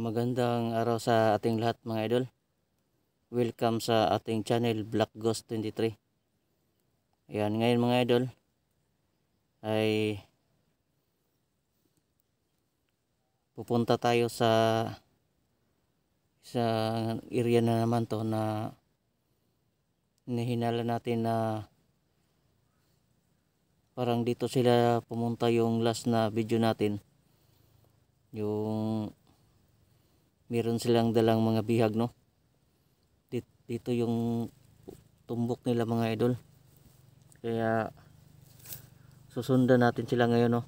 Magandang araw sa ating lahat mga idol. Welcome sa ating channel Black Ghost 23. Ayan, ngayon mga idol ay pupunta tayo sa area na naman to na hinihinala natin na parang dito sila pumunta yung last na video natin. Yung meron silang dalang mga bihag, no? Dito yung tumbok nila mga idol. Kaya susundan natin sila ngayon, no?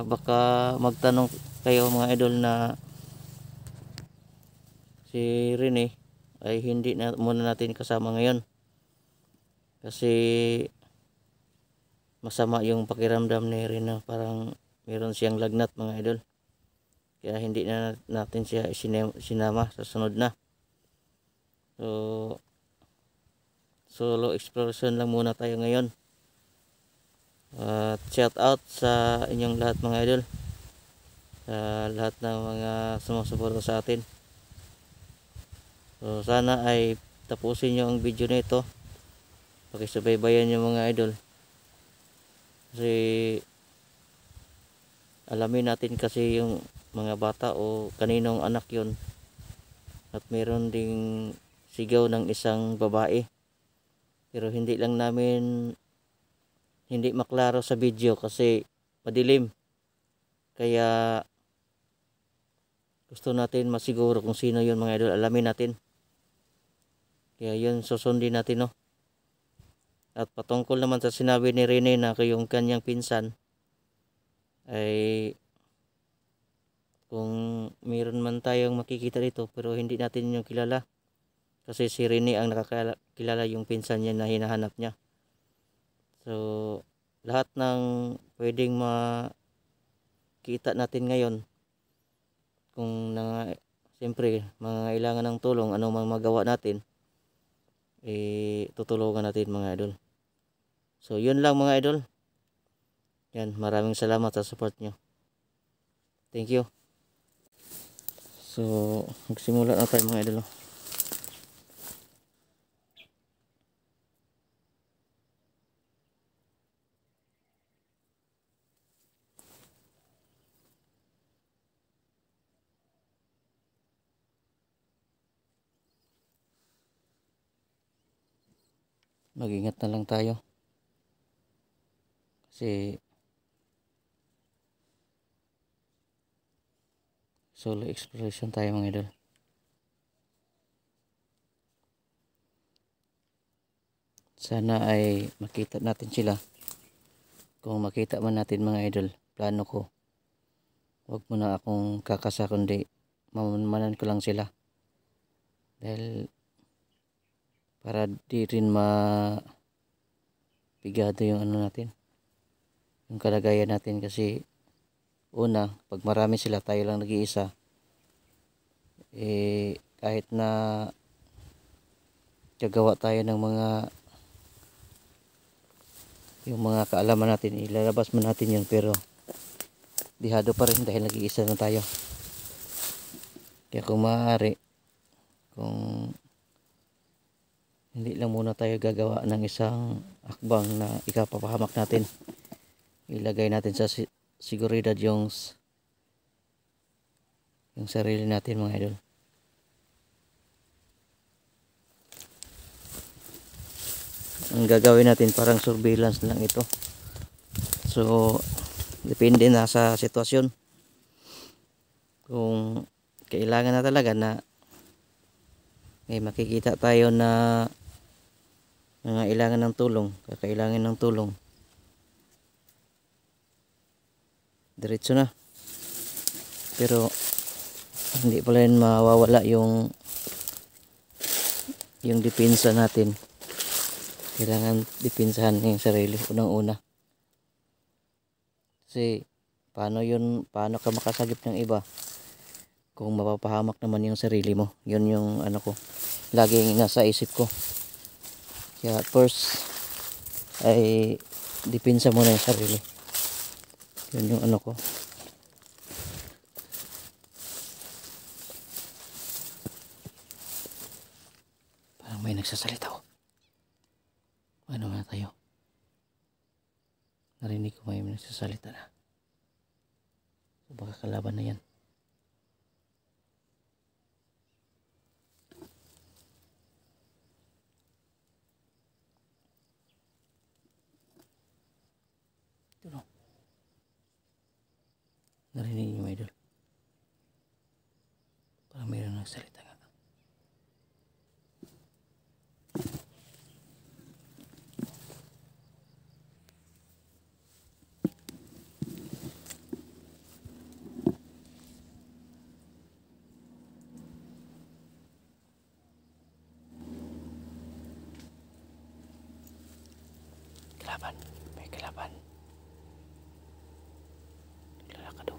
Baka magtanong kayo mga idol na si Rene ay hindi na muna natin kasama ngayon kasi masama yung pakiramdam ni Rene, parang meron siyang lagnat mga idol. Kaya hindi na natin siya sinama sa sunod na. So solo exploration lang muna tayo ngayon. Shout out sa inyong lahat mga idol, sa lahat ng mga sumusuporta sa atin. So sana ay tapusin nyo ang video na ito, pakisubaybayan nyo mga idol, kasi alamin natin kasi yung mga bata o kaninong anak yon, at meron ding sigaw ng isang babae pero hindi maklaro sa video kasi madilim, kaya gusto natin masiguro kung sino yun mga idol, alamin natin. Kaya yun susundin natin, no? At patungkol naman sa sinabi ni Rene na yung kanyang pinsan ay kung mayroon man tayong makikita dito pero hindi natin yung kilala, kasi si Rene ang nakakilala yung pinsan niya na hinahanap niya. So lahat ng pwedeng makita natin ngayon, kung siyempre mangailangan ng tulong, anong mang magawa natin, tutulungan natin mga idol. So yun lang mga idol. Yan, maraming salamat sa support nyo. Thank you. So magsimula na tayo mga idol. Mag-ingat na lang tayo kasi solo exploration tayo mga idol. Sana ay makita natin sila. Kung makita man natin mga idol, plano ko, huwag mo na akong kakasa, kundi mamanmanan ko lang sila, dahil para di rin mapigado yung natin, yung kalagayan natin. Kasi una, pag marami sila, tayo lang nag-iisa, kahit na gagawa tayo ng yung mga kaalaman natin, ilalabas mo natin yun, pero dihado pa rin dahil nag-iisa na tayo. Kaya kung maaari, kung hindi lang muna tayo gagawa ng isang akbang na ikapapahamak natin, ilagay natin sa siguridad yung sarili natin mga idol. Ang gagawin natin parang surveillance lang ito. So depende na sa sitwasyon. Kung kailangan na talaga na may makikita tayo na kakailangan ng tulong, diretso na. Pero hindi pa rin mawawala yung depensa natin. Kailangan depensahan yung sarili unang-una. Kasi paano ka makasagip ng iba kung mapapahamak naman yung sarili mo? Yun yung ko, laging nasa isip ko. Kaya first ay depensa muna yung sarili. Yun yung ko. May nagsasalita oh. Ano nga tayo? Narinig ko may nagsasalita na. So baka kalaban na yan. Ito no. Narinig niyo mga idol. Parang mayroon nagsalita nga. Kalaban, may kalaban. Naglalakad daw.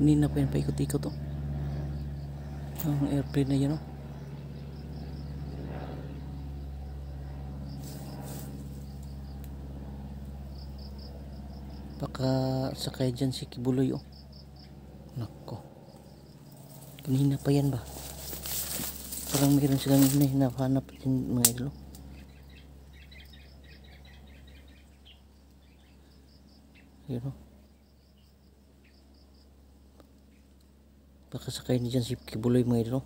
Kanina pa yan paikot-ikot oh. Ang airplane na yan oh. Baka sakay dyan si Kibuloy oh. Nako. Kanina pa yan ba? parang mayroon silang hinahanap din mga idol. Yun o. Baka sakay ni dyan si Kibuloy mga idol.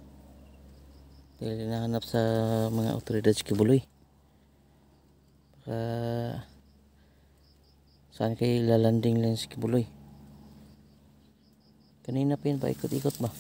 Dahil hinahanap sa mga otoridad si Kibuloy. Baka saan kayo lalanding lang si Kibuloy. Kanina pa yun, paikot-ikot ba?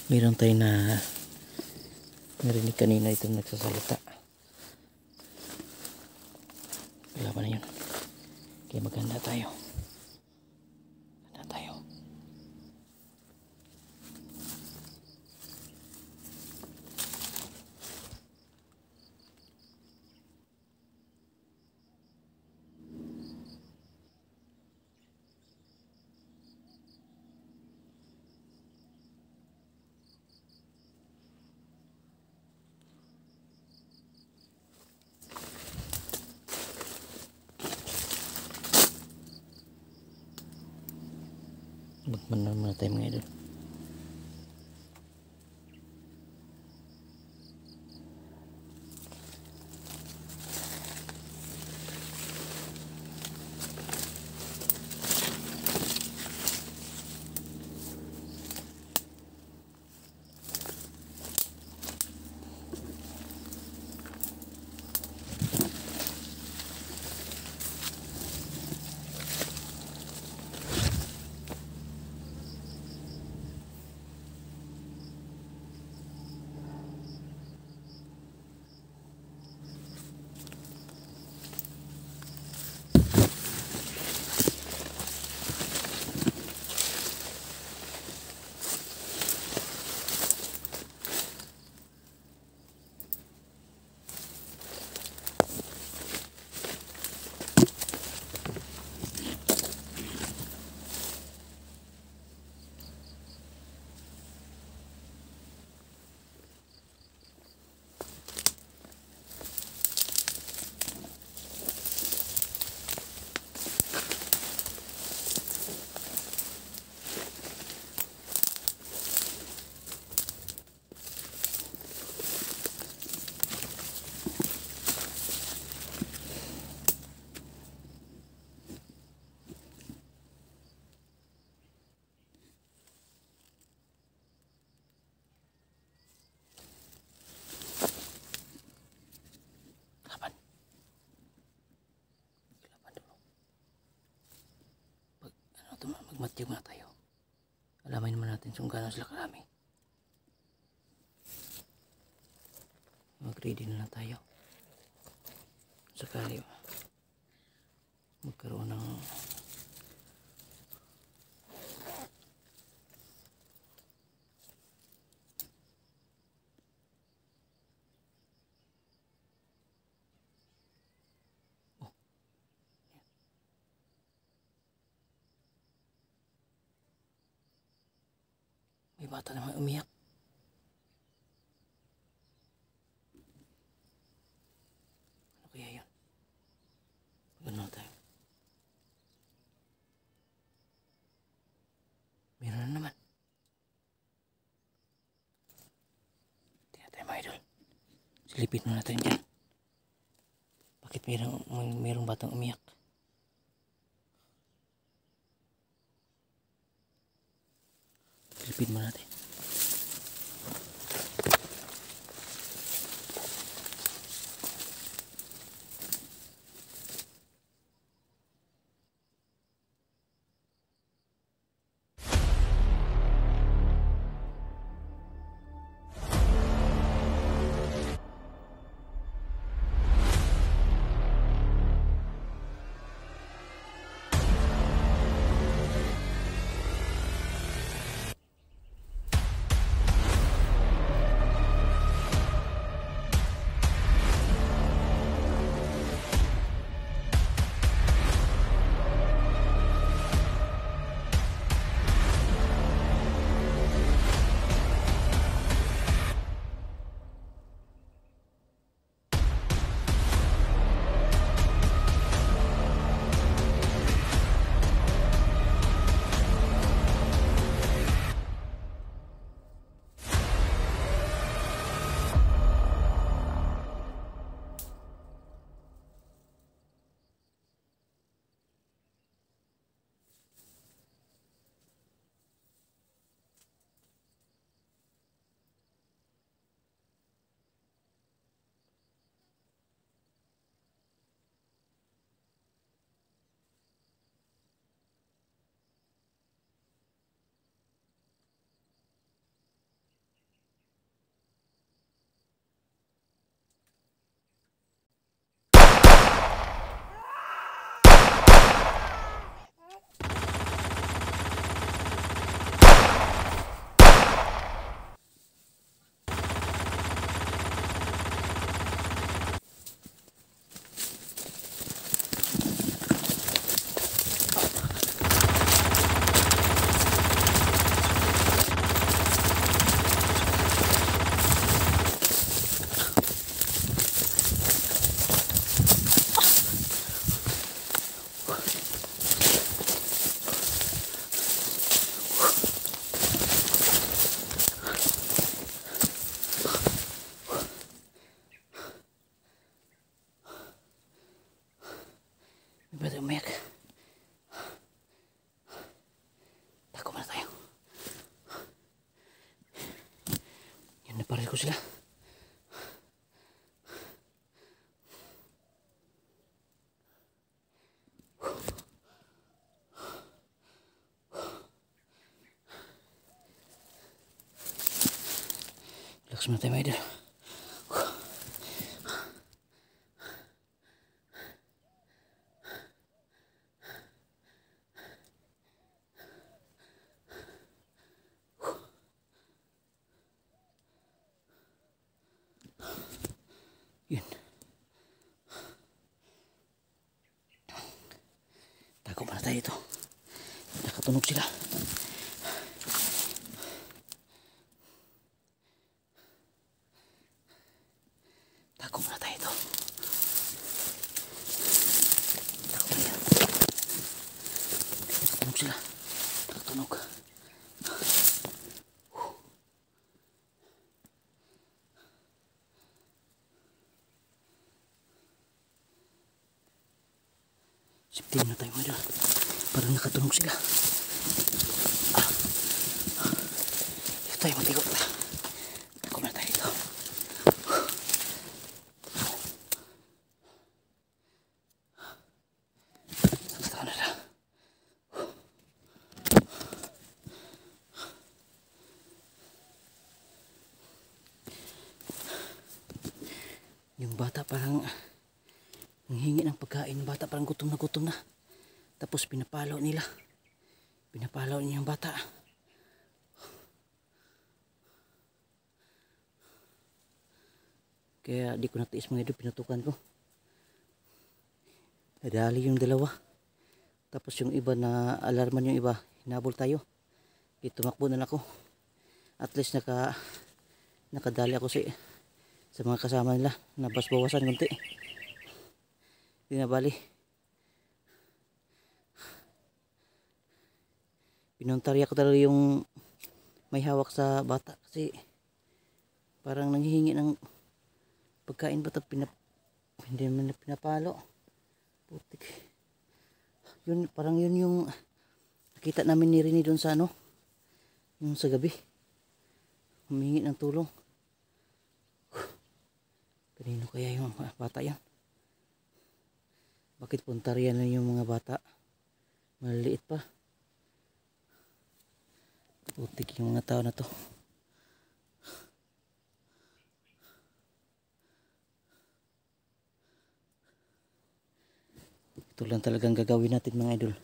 Meron tayo na narinig kanina itong nagsasalita. Wala pa na yun. Kaya maganda tayo. Maganda tayo. Magmana muna tayo mga idol. Magmatyog na tayo. Alamin naman natin kung gano'n sila karami. Mag-ready na tayo. Sakali magkaroon ng may bata naman umiyak. Ano kaya yun? Gano'n tayo. Meron na naman. Tingnan tayo mga idol. Silipin mo natin dyan. Bakit mayroong batang umiyak? Silipin mo natin. Pinaparil ko sila. Relax muna tayo mga idol. Yun. Tago muna tayo ito. Nakatunog sila. Tago muna tayo ito. Tago muna yan. Nakatunog sila. Nakatunog. Siptin na tayo mga idol. Parang nakatunog sila. Dito tayo matigot. Tago na tayo dito. Nakatawa na lang. Yung bata parang nanghingi ng pagkain. Yung bata parang gutom na. Tapos pinapalaw nila. Pinapalaw niya yung bata. Kaya di ko natiis mga idol, pinatukan ko. Nadali yung dalawa. Tapos yung iba na alarman yung iba, hinabol tayo. Tumakbo na ako. At least nakadali ako sa mga kasama nila. Nabasbawasan kunti. Di na bali. Pinuntarya ko talaga yung may hawak sa bata kasi parang nanghihingi ng pagkain ba hindi naman pinapalo. Putik. Yun, parang yun yung nakita namin ni Rini doon sa yung sa gabi. Humingi ng tulong. Kanino kaya yung bata yan? Bakit puntarya na yung mga bata? Maliliit pa. Putik yung mga tao na to. Ito lang talagang gagawin natin mga idol.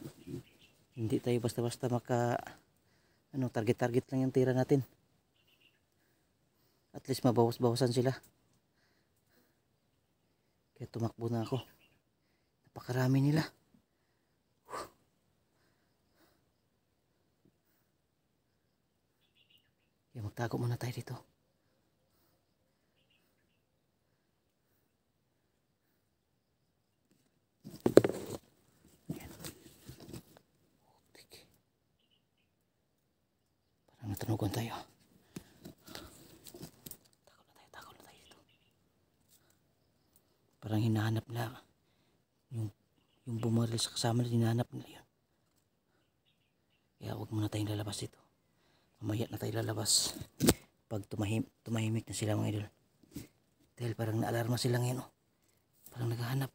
Hindi tayo basta-basta target lang yung tira natin. At least mabawas-bawasan sila. Kaya tumakbo na ako. Napakarami nila. Kaya magtago muna tayo dito. Ayan. Parang natunugan tayo. Tago na tayo dito. Parang hinahanap nila yung bumaril sa kasama nila, hinahanap nila yun. Kaya huwag muna tayong lalabas dito. Mamaya na tayo lalabas pag tumahimik na sila mga idol. Dahil parang naalarma sila ngayon. Parang naghahanap.